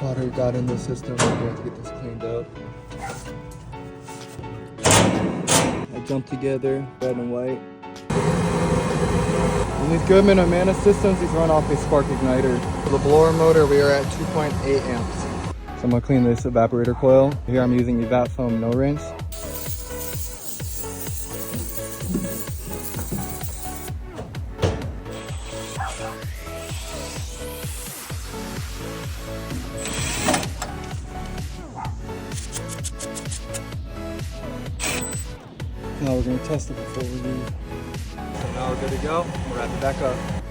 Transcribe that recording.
Water got in the system. We have to get this cleaned up. I jumped together, red and white. In these Goodman Amana systems, these run off a spark igniter. For the blower motor, we are at 2.8 amps. So I'm gonna clean this evaporator coil. Here I'm using Evap foam no rinse. Now we're gonna test it before we leave. So now we're good to go. We'll wrap it back up.